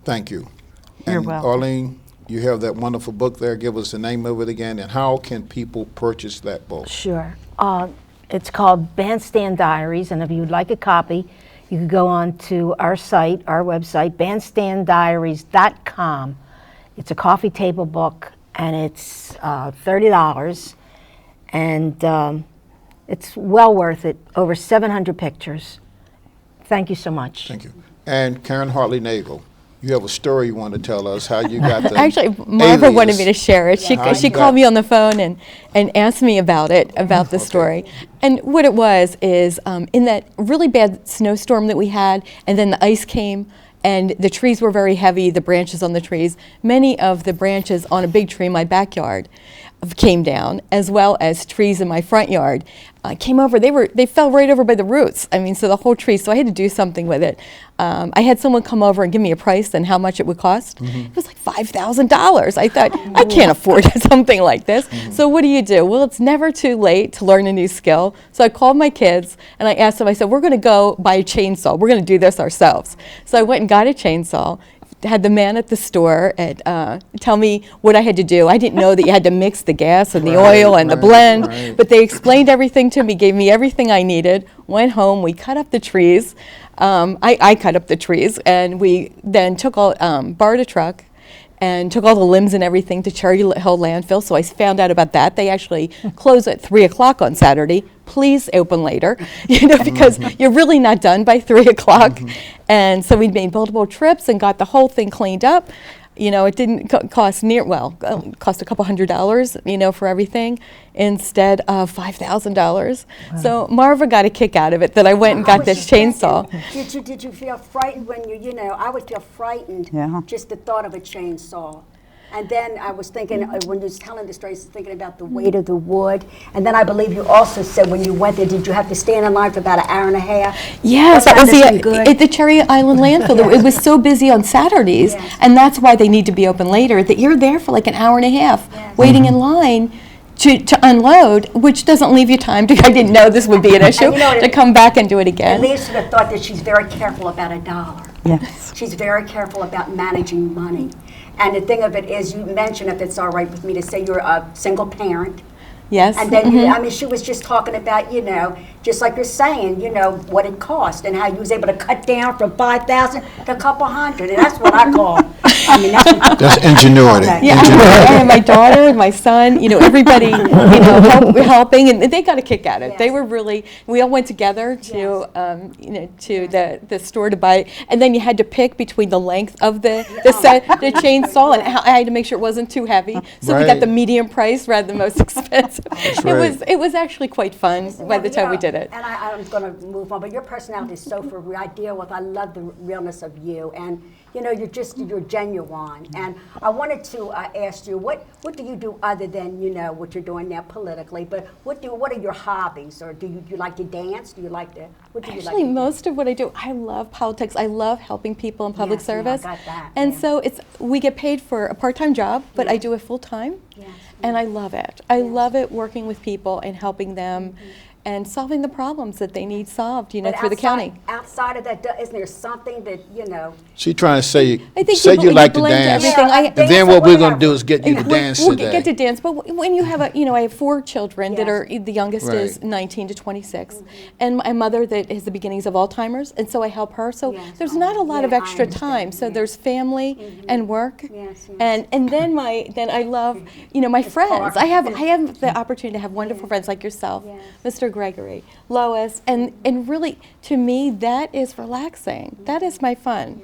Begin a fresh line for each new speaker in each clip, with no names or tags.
Thank you.
You're
And
welcome.
Arlene, you have that wonderful book there. Give us the name of it again, and how can people purchase that book?
Sure. It's called Bandstand Diaries, and if you'd like a copy, you could go on to our site, our website, bandstanddiaries.com. It's a coffee table book, and it's $30, and it's well worth it. Over 700 pictures. Thank you so much.
Thank you. And Karen Hartley Nagel, you have a story you want to tell us, how you got the
Actually, Marva wanted me to
alias.
share it.
How
She
you
called
got-
me on the phone and asked me about it, about the
Okay.
story. And what it was is in that really bad snowstorm that we had, and then the ice came, and the trees were very heavy, the branches on the trees. Many of the branches on a big tree in my backyard came down, as well as trees in my front yard came over. They fell right over by the roots. I mean, so the whole tree. So I had to do something with it. I had someone come over and give me a price and how much it would cost. It was like $5,000. I thought, I can't afford something like this. So what do? Well, it's never too late to learn a new skill. So I called my kids and I asked them, I said, we're going to go buy a chainsaw. We're going to do this ourselves. So I went and got a chainsaw. Had the man at the store tell me what I had to do. I didn't know that you had to mix the gas and the oil and the blend, but they explained everything to me, gave me everything I needed. Went home, we cut up the trees. I cut up the trees, and we then borrowed a truck and took all the limbs and everything to Cherry Hill landfill. So I found out about that. They actually close at 3 o'clock on Saturday. Please open later, because you're really not done by 3 o'clock. And so we made multiple trips and got the whole thing cleaned up. It didn't cost cost a couple $100, for everything, instead of $5,000. So Marva got a kick out of it that I went and got this chainsaw.
Did you feel frightened when I would feel frightened just the thought of a chainsaw. And then I was thinking, when you was telling the story, I was thinking about the weight of the wood. And then I believe you also said when you went there, did you have to stand in line for about an hour and a half?
Yes, that was
sounded so good.
at the Cherry Island landfill. It was so busy on Saturdays, and that's why they need to be open later, that you're there for like an hour and a half waiting in line to unload, which doesn't leave you time to, I didn't know this would be an issue, to come back and do it
It
again.
leads to the thought that she's very careful about a dollar.
Yes.
She's very careful about managing money. And the thing of it is, you mentioned, if it's all right with me to say, you're a single parent.
Yes.
And then, she was just talking about, just like you're saying, what it cost and how you was able to cut down from 5,000 to a couple hundred. And that's what I call,
That's ingenuity.
Yeah, and my daughter and my son, everybody, helping, and they got a kick at it.
Yes.
They were really, we all went together to, to the store to buy it, and then you had to pick between the length of the the chainsaw, and I had to make sure it wasn't too heavy. So we got
Right.
the medium price rather than the most expensive.
right.
It was actually quite fun by the time we did it.
And I'm going to move on, but your personality is so for real. I deal with, I love the realness of you. And, you're genuine. And I wanted to ask you, what do you do other than, what you're doing now politically, but what are your hobbies? Or do you like to dance? Do you like to, what do you like
Actually,
to do?
most of what I do, I love politics. I love helping people in public
Yes, yeah, I
service.
got that,
And
yeah.
so we get paid for a part-time job, but I do it full-time.
Yes,
And I love it. I love it working with people and helping them and solving the problems that they need solved,
But
through the county.
Outside of that, isn't there something that,
She's trying to say,
I think
say you like to
blend
dance,
everything.
Yeah,
and then what we're going to
whatever.
do is get you to dance
We'll
today.
get to dance, but when you have I have 4 children that
Yes.
are, the youngest is
Right.
19 to 26, and my mother that has the beginnings of Alzheimer's, and so I help her. So
Yes.
there's not a lot of
Yeah, I
extra
understand.
time. So
Yeah.
there's family and work,
Yes, yes.
and then I love my friends.
part.
I have the opportunity to have wonderful friends like yourself,
Yes.
Mr. Gregory, Lois, and really to me that is relaxing. That is my fun.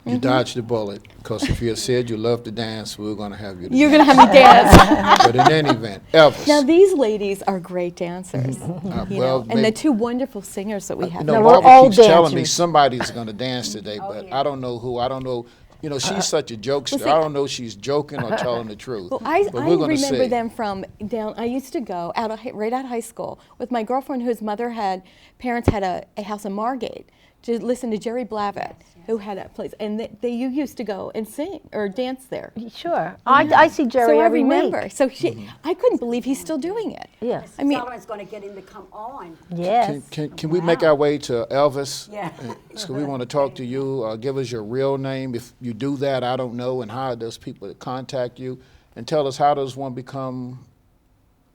You dodged the bullet, because if you had said you love to dance, we were going to have you to
You're
dance.
gonna have me dance.
But in any event, Elvis.
Now these ladies are great dancers,
well,
and the
maybe-
2 wonderful singers that we have.
No, we're
Barbara
all
keeps telling me
dancers.
somebody's going to dance today, but I don't know who. I don't know. She's such a jokester.
see,
I don't know if she's joking or telling the truth.
Well, I
but we're gonna
remember
see.
them from down. I used to go right out of high school with my girlfriend, whose parents had a house in Margate, to listen to Jerry Blavat, who had that place, and you used to go and sing or dance there.
Sure. I see Jerry
So I
every
remember.
week.
So I couldn't believe he's still doing it.
Yes.
I mean,
Solomon's going to get him to come on.
Yes.
Can we make our way to Elvis?
Yeah.
So we want to talk to you. Give us your real name. If you do that, I don't know. And how does people contact you? And tell us, how does one become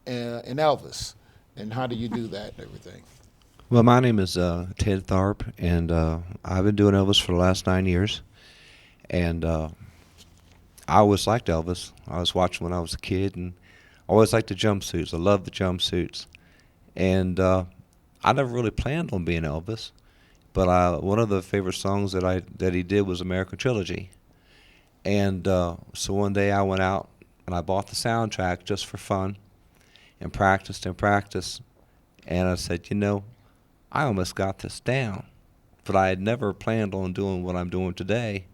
an Elvis? And how do you do that and everything?
Well, my name is Ted Tharp, and I've been doing Elvis for the last 9 years. And I always liked Elvis. I was watching when I was a kid, and always liked the jumpsuits. I loved the jumpsuits. And I never really planned on being Elvis, but one of the favorite songs that he did was American Trilogy. And so one day I went out and I bought the soundtrack just for fun, and practiced. And I said, I almost got this down, but I had never planned on doing what I'm doing today.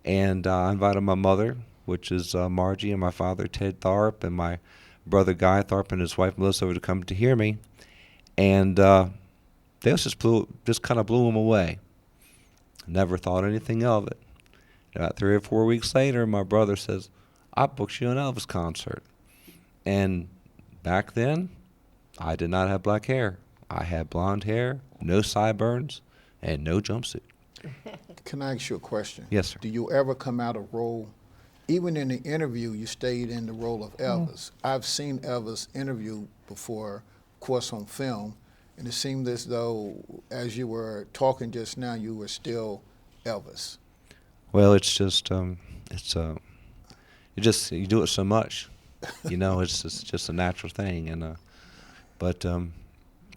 And I invited my mother, which is Margie, and my father, Ted Tharp, and my brother, Guy Tharp, and his wife, Melissa, over to come to hear me. And they just kind of blew them away. Never thought anything of it. About 3 or 4 weeks later, my brother says, I booked you an Elvis concert. And back then, I did not have black hair. I had blonde hair, no sideburns, and no jumpsuit.
Can I ask you a question?
Yes, sir.
Do you ever come out of role? Even in the interview, you stayed in the role of Elvis. I've seen Elvis interview before, of course, on film, and it seemed as though, as you were talking just now, you were still Elvis.
Well, it's just, you do it so much, it's just a natural thing. And but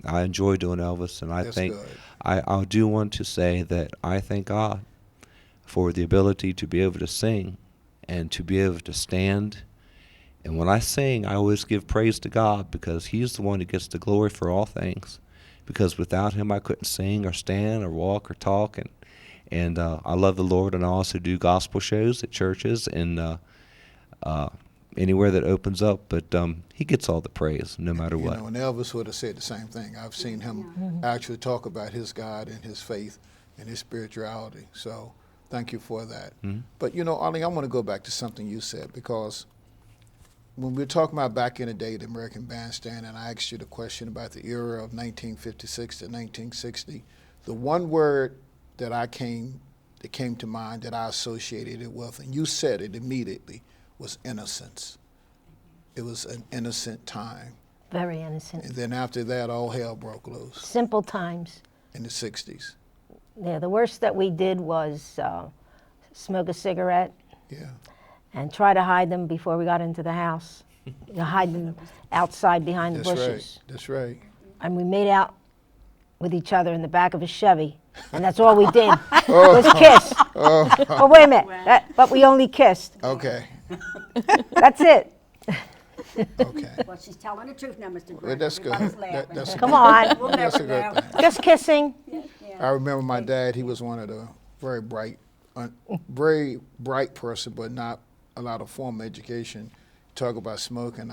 I enjoy doing Elvis, and I
That's
think
good.
I do want to say that I thank God for the ability to be able to sing and to be able to stand. And when I sing, I always give praise to God, because He's the one who gets the glory for all things. Because without Him, I couldn't sing or stand or walk or talk. And I love the Lord, and I also do gospel shows at churches and anywhere that opens up. But He gets all the praise, no matter what.
And Elvis would have said the same thing. I've seen him actually talk about his God and his faith and his spirituality. So thank you for that. But, Arlene, I want to go back to something you said, because when we were talking about back in the day, the American Bandstand, and I asked you the question about the era of 1956 to 1960, the one word that came to mind, that I associated it with, and you said it immediately, was innocence. It was an innocent time.
Very innocent.
And then after that, all hell broke loose
Simple times.
in the 60s.
Yeah, the worst that we did was smoke a cigarette
Yeah.
and try to hide them before we got into the house. Hide them outside behind the
That's
bushes.
right. That's right.
And we made out with each other in the back of a Chevy, and that's all we did was kiss. Oh, wait a minute, but we only kissed.
Okay.
That's it.
Okay.
Well, she's telling the truth now, Mr.
Well,
Grant.
that's good.
Everybody's laughing.
That's
Come on,
We'll
That's
never
a
know.
good thing.
just kissing.
I remember my dad. He was one of the very bright person, but not a lot of formal education. Talk about smoking.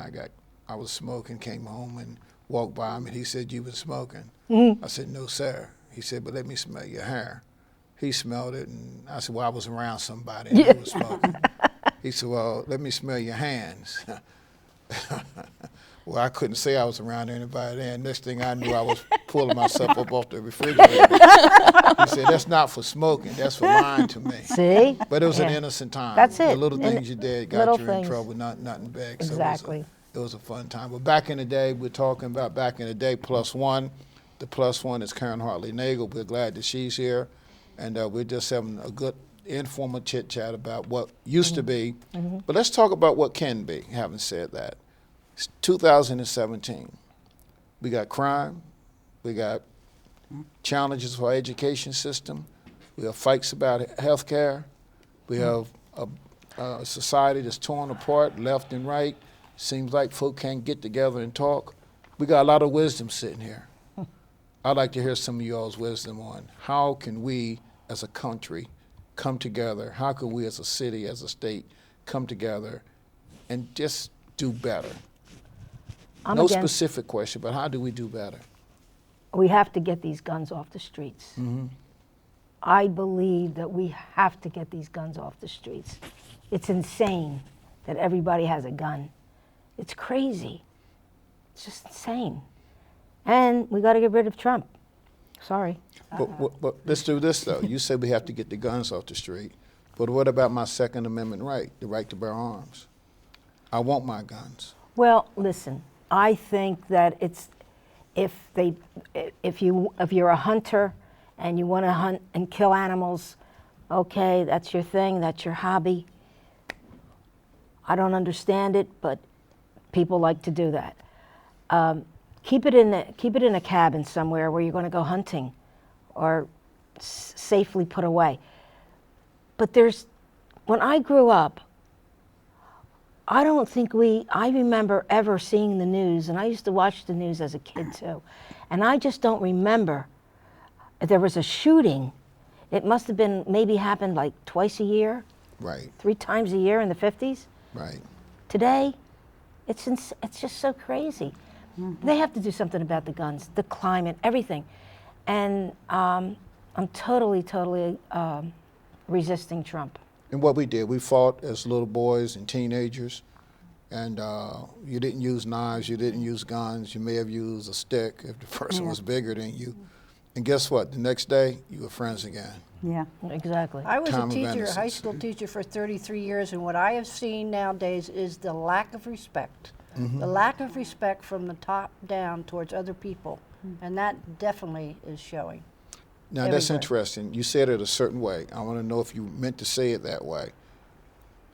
I was smoking. Came home and walked by him, and he said, "You been smoking?" I said, "No, sir." He said, "But let me smell your hair." He smelled it, and I said, "Well, I was around somebody and they was smoking." He said, "Well, let me smell your hands." Well, I couldn't say I was around anybody then. Next thing I knew, I was pulling myself up off the refrigerator. He said, "That's not for smoking. That's for lying to me."
See?
But it was an
Yeah.
innocent time.
That's
The
it.
little
And
things you did got
little
you in
things.
trouble, nothing big.
Exactly.
So it was a fun time. But back in the day, we're talking about back in the day, plus one. The plus one is Karen Hartley Nagel. We're glad that she's here. And we're just having a good informal chit chat about what used to be. But let's talk about what can be, having said that. It's 2017. We got crime. We got challenges for our education system. We have fights about health care. We have a society that's torn apart left and right. Seems like folk can't get together and talk. We got a lot of wisdom sitting here. I'd like to hear some of y'all's wisdom on how can we as a country come together? How can we as a city, as a state, come together and just do better?
I'm
No
against-
specific question, but how do we do better?
We have to get these guns off the streets. I believe that we have to get these guns off the streets. It's insane that everybody has a gun. It's crazy. It's just insane. And we got to get rid of Trump. Sorry.
But let's do this, though. You said we have to get the guns off the street. But what about my Second Amendment right, the right to bear arms? I want my guns.
Well, listen, I think that it's if you're a hunter and you want to hunt and kill animals, okay, that's your thing, that's your hobby. I don't understand it, but people like to do that. Keep it in a cabin somewhere where you're going to go hunting, or safely put away. But when I grew up, I don't think I remember ever seeing the news, and I used to watch the news as a kid too, and I just don't remember if there was a shooting. It must have been maybe happened like twice a year,
Right,
3 times a year in the 50s.
right.
Today, it's just so crazy. They have to do something about the guns, the climate, everything. And I'm totally resisting Trump.
And what we did, we fought as little boys and teenagers, and you didn't use knives, you didn't use guns, you may have used a stick if the person was bigger than you. And guess what? The next day, you were friends again.
Yeah.
Exactly.
I was
Time
a
of
teacher, a high
innocence.
school teacher for 33 years, and what I have seen nowadays is the lack of respect. The lack of respect from the top down towards other people, and that definitely is showing.
Now, that's
Everywhere.
interesting. You said it a certain way. I want to know if you meant to say it that way.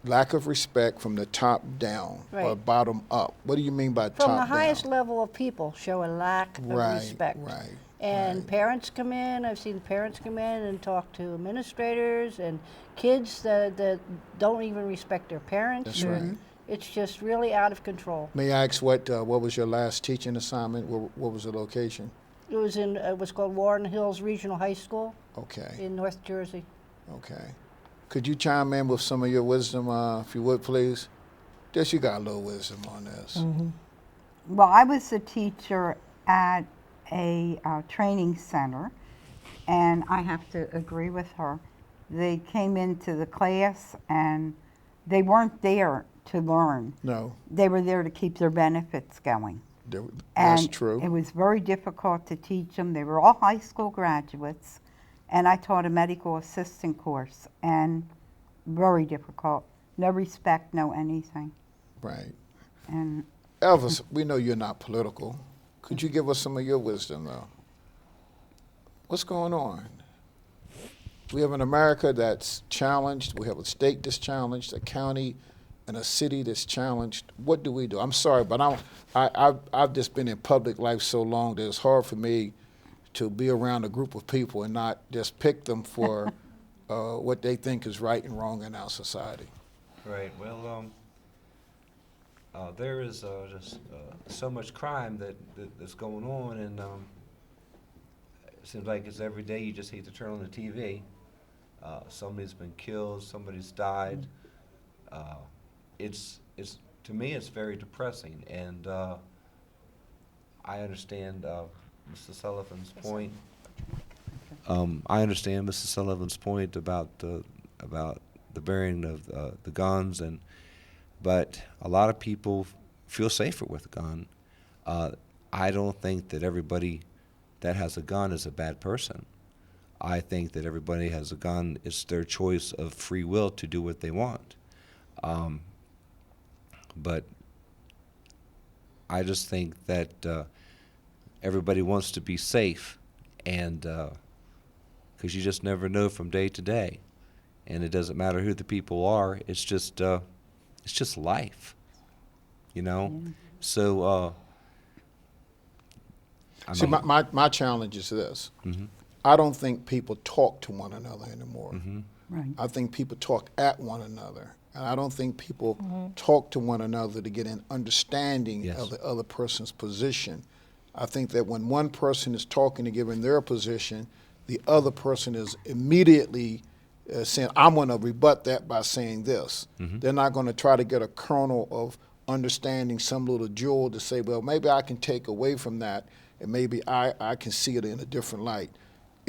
Lack of respect from the top down or
Right.
bottom up. What do you mean by
From
top
the highest
down?
level of people show a lack of
Right,
respect.
right,
And
right.
parents come in, I've seen parents come in and talk to administrators and kids that don't even respect their parents.
That's right.
It's just really out of control.
May I ask what was your last teaching assignment? What was the location?
It was in what's called Warren Hills Regional High School
Okay,
in North Jersey.
okay. Could you chime in with some of your wisdom, if you would, please? Just you got a little wisdom on this.
Well, I was a teacher at a training center, and I have to agree with her. They came into the class, and they weren't there to learn.
No,
They were there to keep their benefits going.
that's
And
true.
it was very difficult to teach them. They were all high school graduates, and I taught a medical assistant course, and very difficult. No respect, no anything.
Right.
And
Elvis, we know you're not political. Could you give us some of your wisdom, though? What's going on? We have an America that's challenged. We have a state that's challenged, a county and a city that's challenged. What do we do? I'm sorry, but I've just been in public life so long that it's hard for me to be around a group of people and not just pick them for what they think is right and wrong in our society.
Right. Well, there is just so much crime that's going on, and it seems like it's every day. You just hate to turn on the TV. Somebody's been killed. Somebody's died. It's to me, it's very depressing, and I understand Mr. Sullivan's point. I understand Mr. Sullivan's point about the bearing of the guns, but a lot of people feel safer with a gun. I don't think that everybody that has a gun is a bad person. I think that everybody has a gun. It's their choice of free will to do what they want. But I just think that everybody wants to be safe, and because you just never know from day to day, and it doesn't matter who the people are. It's just life, you know. So I
See,
mean,
my challenge is this.
Mhm.
I don't think people talk to one another anymore.
right.
I think people talk at one another. And I don't think people talk to one another to get an understanding
Yes.
of the other person's position. I think that when one person is talking and giving their position, the other person is immediately saying, I'm going to rebut that by saying this. They're not going to try to get a kernel of understanding, some little jewel to say, well, maybe I can take away from that and maybe I can see it in a different light.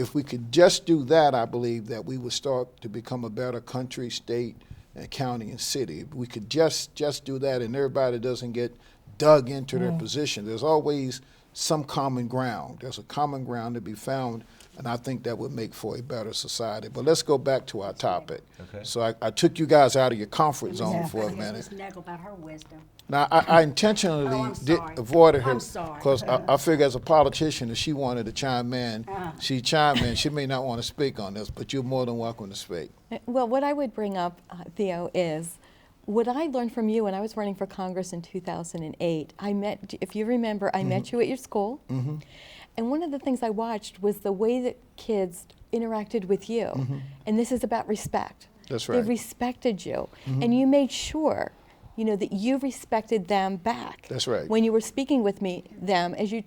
if we could just do that, I believe that we would start to become a better country, state, and county and city. If we could just do that, and everybody doesn't get dug into their position. There's always some common ground. There's a common ground to be found, and I think that would make for a better society. But let's go back to our topic.
Okay.
So I took you guys out of your comfort zone for a
Here's
minute.
Ms. Nagel about her wisdom.
Now, I intentionally
Oh, I'm
did
sorry.
avoided her
I'm sorry.
because I figure as a politician, if she wanted to chime in, she chimed in. She may not want to speak on this, but you're more than welcome to speak.
Well, what I would bring up, Theo, is what I learned from you when I was running for Congress in 2008. I met, if you remember, I met you at your school. And one of the things I watched was the way that kids interacted with you. And this is about respect.
That's
They
right.
respected you. And you made sure, you know, that you respected them back.
That's right.
When you were speaking with them as you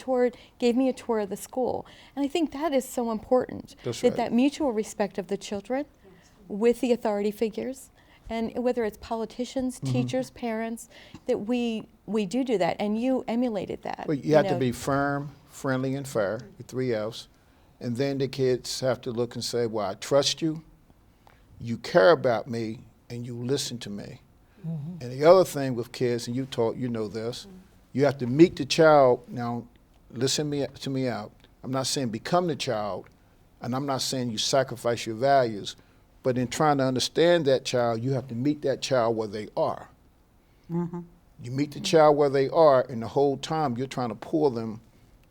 gave me a tour of the school. And I think that is so important.
That's
that
right.
that mutual respect of the children with the authority figures, and whether it's politicians, teachers, parents, that we do that, and you emulated that.
Well, you have to
know.
be firm, friendly, and fair, the 3 F's. And then the kids have to look and say, well, I trust you, you care about me, and you listen to me. And the other thing with kids, and you know this, you have to meet the child. Now, listen to me out. I'm not saying become the child, and I'm not saying you sacrifice your values, but in trying to understand that child, you have to meet that child where they are. You meet the child where they are, and the whole time you're trying to pull them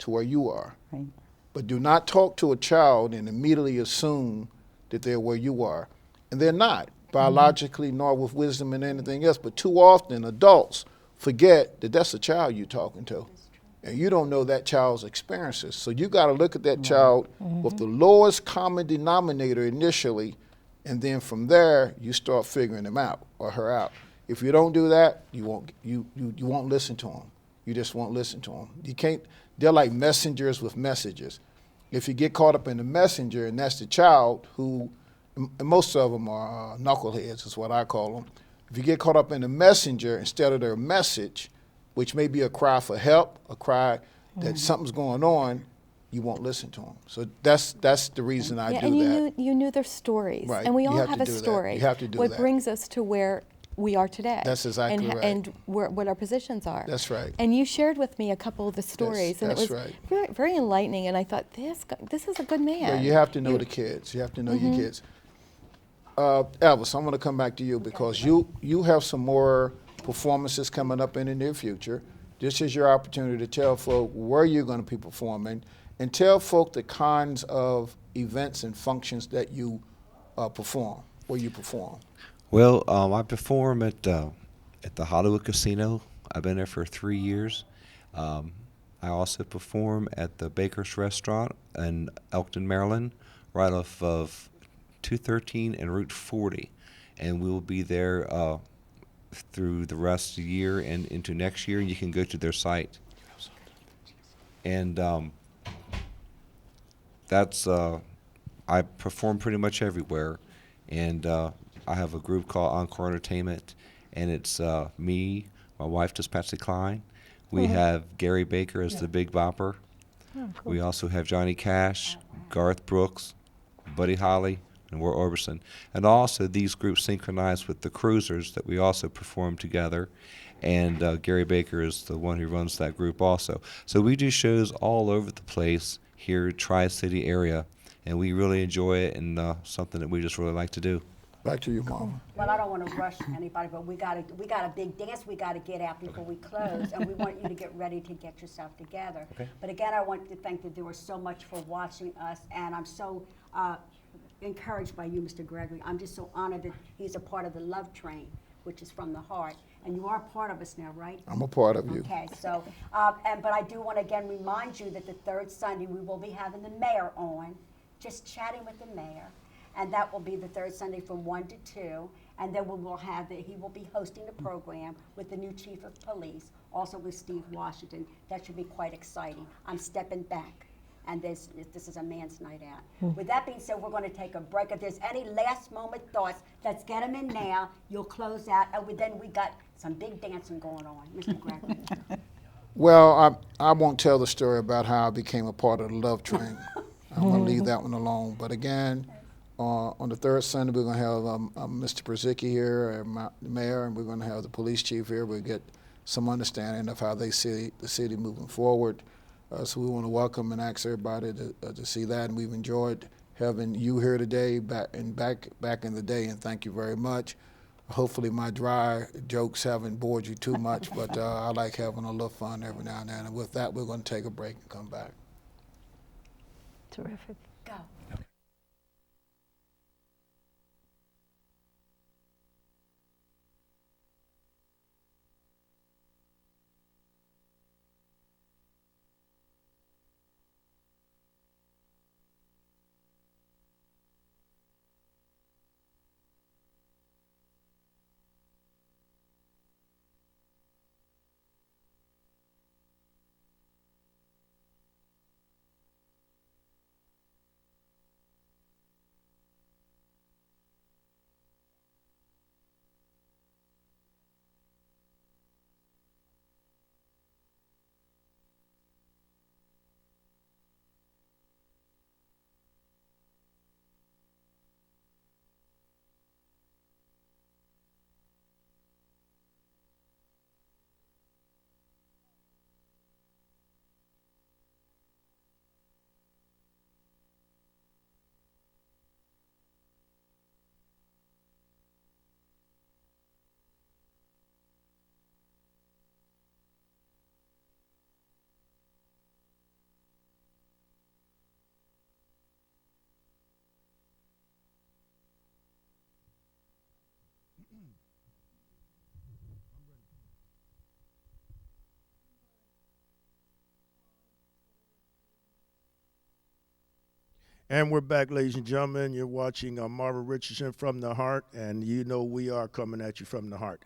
to where you are.
Right.
But do not talk to a child and immediately assume that they're where you are. And they're not, biologically, nor with wisdom and anything else. But too often, adults forget that that's a child you're talking to. And you don't know that child's experiences. So you got to look at that child with the lowest common denominator initially, and then from there, you start figuring him out or her out. If you don't do that, you won't listen to them. You just won't listen to them. You can't. They're like messengers with messages. If you get caught up in the messenger, and that's the child who, and most of them are knuckleheads, is what I call them. If you get caught up in the messenger instead of their message, which may be a cry for help, a cry that something's going on, you won't listen to them. So that's the reason I do
and
that.
you knew their stories.
Right.
And we
You
all
have
have
to
a
do that.
story.
You have to do
what
that.
brings us to where we are today.
That's exactly right.
And what our positions are.
That's right.
And you shared with me a couple of the stories, and it
that's
was
right.
very, very enlightening. And I thought, this is a good man.
Yeah, you have to know the kids. You have to know your kids. Elvis, I'm going to come back to you because you have some more performances coming up in the near future. This is your opportunity to tell folk where you're going to be performing and tell folk the kinds of events and functions that you perform, where you perform.
Well, I perform at the Hollywood Casino. I've been there for 3 years. I also perform at the Baker's Restaurant in Elkton, Maryland, right off of 213 and Route 40. And we will be there through the rest of the year and into next year. You can go to their site. And that's, I perform pretty much everywhere. And I have a group called Encore Entertainment, and it's me, my wife, just Patsy Cline. We have Gary Baker as the Big Bopper. We also have Johnny Cash, Garth Brooks, Buddy Holly, and Roy Orbison. And also these groups synchronize with the Cruisers that we also perform together. And Gary Baker is the one who runs that group also. So we do shows all over the place here in Tri-City area, and we really enjoy it, and something that we just really like to do.
Back to you, Mama.
Well, I don't want to rush anybody, but we got a big dance we got to get out before we close, and we want you to get ready to get yourself together.
Okay.
But again, I want to thank the viewers so much for watching us, and I'm so encouraged by you, Mr. Gregory. I'm just so honored that he's a part of the Love Train, which is from the heart, and you are part of us now, right?
I'm a part of you.
Okay, so, but I do want to again remind you that the third Sunday we will be having the mayor on, just chatting with the mayor. And that will be the third Sunday from 1 to 2. And then he will be hosting the program with the new chief of police, also with Steve Washington. That should be quite exciting. I'm stepping back, and this is a man's night out. With that being said, we're going to take a break. If there's any last moment thoughts, let's get them in now. You'll close out, and then we got some big dancing going on. Mr. Gregory.
Well, I won't tell the story about how I became a part of the Love Train. I'm going to leave that one alone. But again, on the third Sunday, we're going to have Mr. Brzezicki here, the mayor, and we're going to have the police chief here. We'll get some understanding of how they see the city moving forward. So we want to welcome and ask everybody to see that, and we've enjoyed having you here today back in the day, and thank you very much. Hopefully my dry jokes haven't bored you too much, but I like having a little fun every now and then. And with that, we're going to take a break and come back.
Terrific.
Go.
And we're back, ladies and gentlemen. You're watching Marvin Richardson from the Heart, and you know we are coming at you from the heart.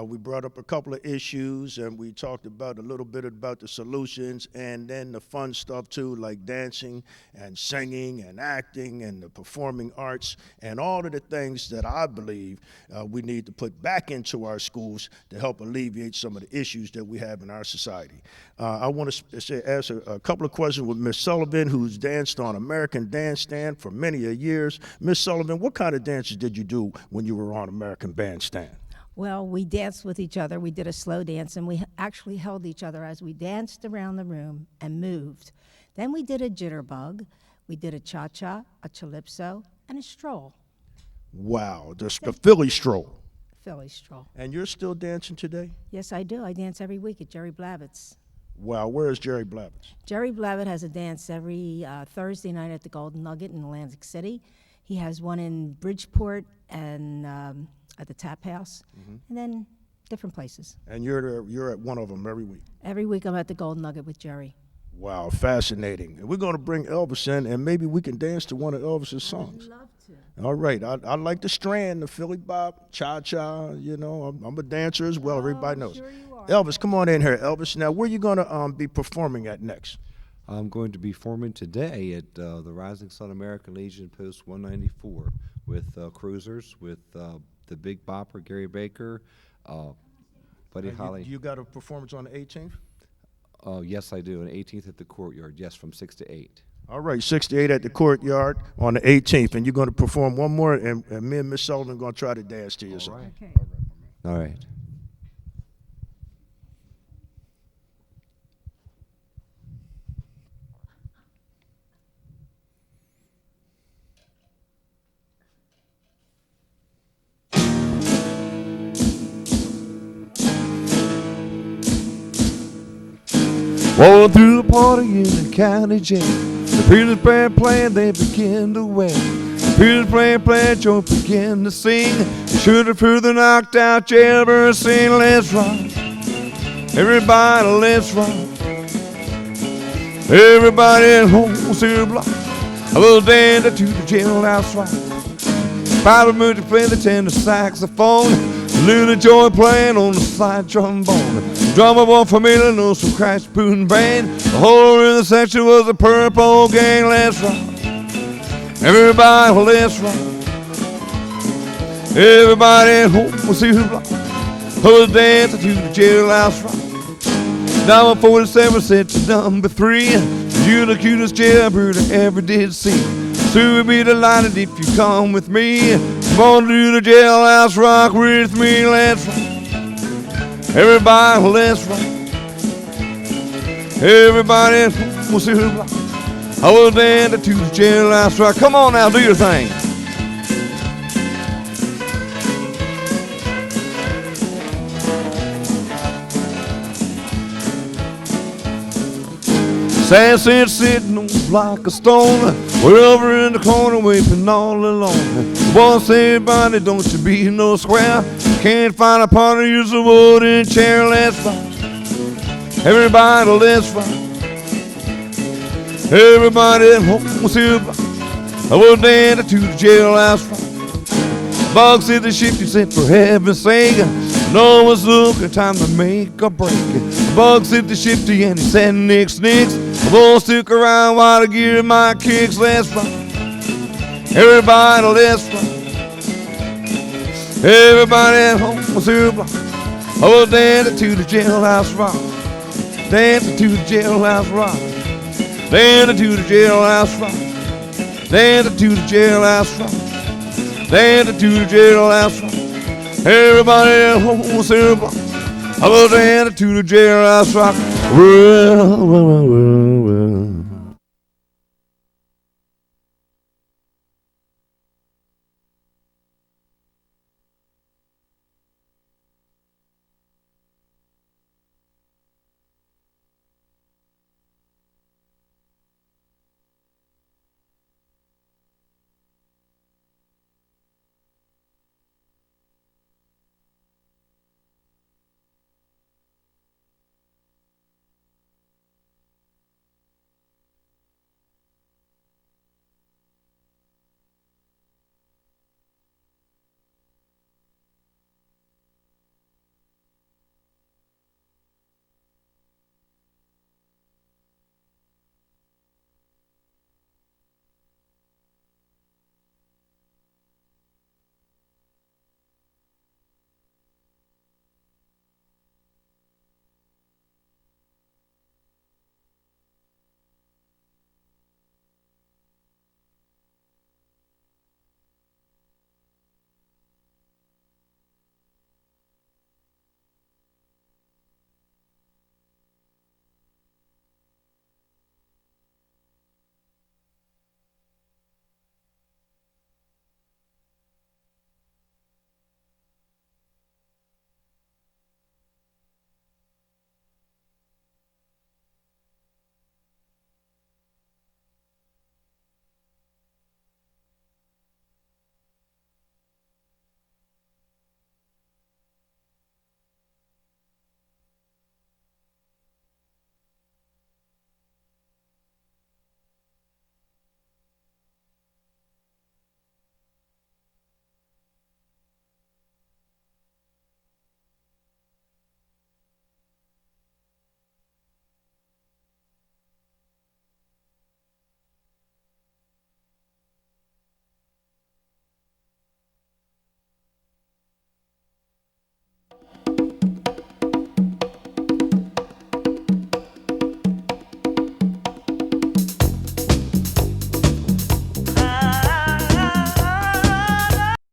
We brought up a couple of issues, and we talked about a little bit about the solutions, and then the fun stuff too, like dancing and singing and acting and the performing arts, and all of the things that I believe we need to put back into our schools to help alleviate some of the issues that we have in our society. I want to ask a couple of questions with Miss Sullivan, who's danced on American Bandstand for many a years. Miss Sullivan, what kind of dances did you do when you were on American Bandstand?
Well, we danced with each other. We did a slow dance, and we actually held each other as we danced around the room and moved. Then we did a jitterbug. We did a cha-cha, a calypso, and a stroll,
Wow, the Philly stroll.
Philly stroll.
And you're still dancing today?
Yes, I do. I dance every week at Jerry Blavitt's.
Wow, where is Jerry Blavitt's?
Jerry Blavitt has a dance every Thursday night at the Golden Nugget in Atlantic City. He has one in Bridgeport and at the Tap House, and then different places.
And you're at one of them every week.
Every week I'm at the Golden Nugget with Jerry.
Wow, fascinating. And we're going to bring Elvis in, and maybe we can dance to one of Elvis's songs.
I'd love to.
All right, I like the Strand, the Philly Bop, Cha-Cha, you know, I'm a dancer as well, everybody knows.
Sure you are.
Elvis, come on in here, Elvis. Now, where are you going to be performing at next?
I'm going to be performing today at the Rising Sun American Legion Post 194 with cruisers, with the Big Bopper, Gary Baker, Buddy Holly.
You got a performance on the 18th?
Yes, I do. On the 18th at the Courtyard. Yes, from 6 to 8.
All right, 6 to 8 at the Courtyard on the 18th, and you're going to perform one more, and me and Miss Sullivan are going to try to dance to you.
All right.
Okay.
All right. Rolling through the party in the county jail. The Peters band playing, they begin to wail. The Peters playing, Joe begin to sing. The shooter through the knocked out jailbird sing, let's rock. Everybody, let's rock. Everybody at home, see the block. A little dance to the jailhouse rock. Bobby Moody playing the tenor saxophone. Luna Joy playing on the slide trombone. Drummer boy from Illinois, some Crash Boone band. The whole in the section was a purple gang. Let's rock. Everybody, let's rock. Everybody at home will see the block. Who's dancing to the jailhouse rock. Number 47 said to number 3. You're the cutest jailbird I ever did see. So we'll be delighted if you come with me. Come on to the jailhouse rock with me. Let's rock. Everybody, let's rock. Everybody, we'll see who rock. I will dance to the jailhouse rock. Come on now, do your thing. Sassy sitting on the block of stone. We're over in the corner weeping all alone. Boy, say, everybody, don't you be no square. Can't find a partner, use a wooden chair. Let's rock. Everybody, let's rock. Everybody at home will see a block. I will dance to the jailhouse rock. Bug said the shifty said, for heaven's sake, no one's looking, time to make a break. Bug said the shifty and he said, nix, nix. I won't stick around while I give my kicks. Let's rock. Everybody, let's rock. Everybody at home will see a block. I will dance to the jailhouse rock. Dancing to the jailhouse rock. Dancing to the jailhouse rock. Dancing to the jailhouse rock. Dancing to the jailhouse rock. Everybody at home will see a block. I will dance to the jailhouse rock. Well, well, well, well, well.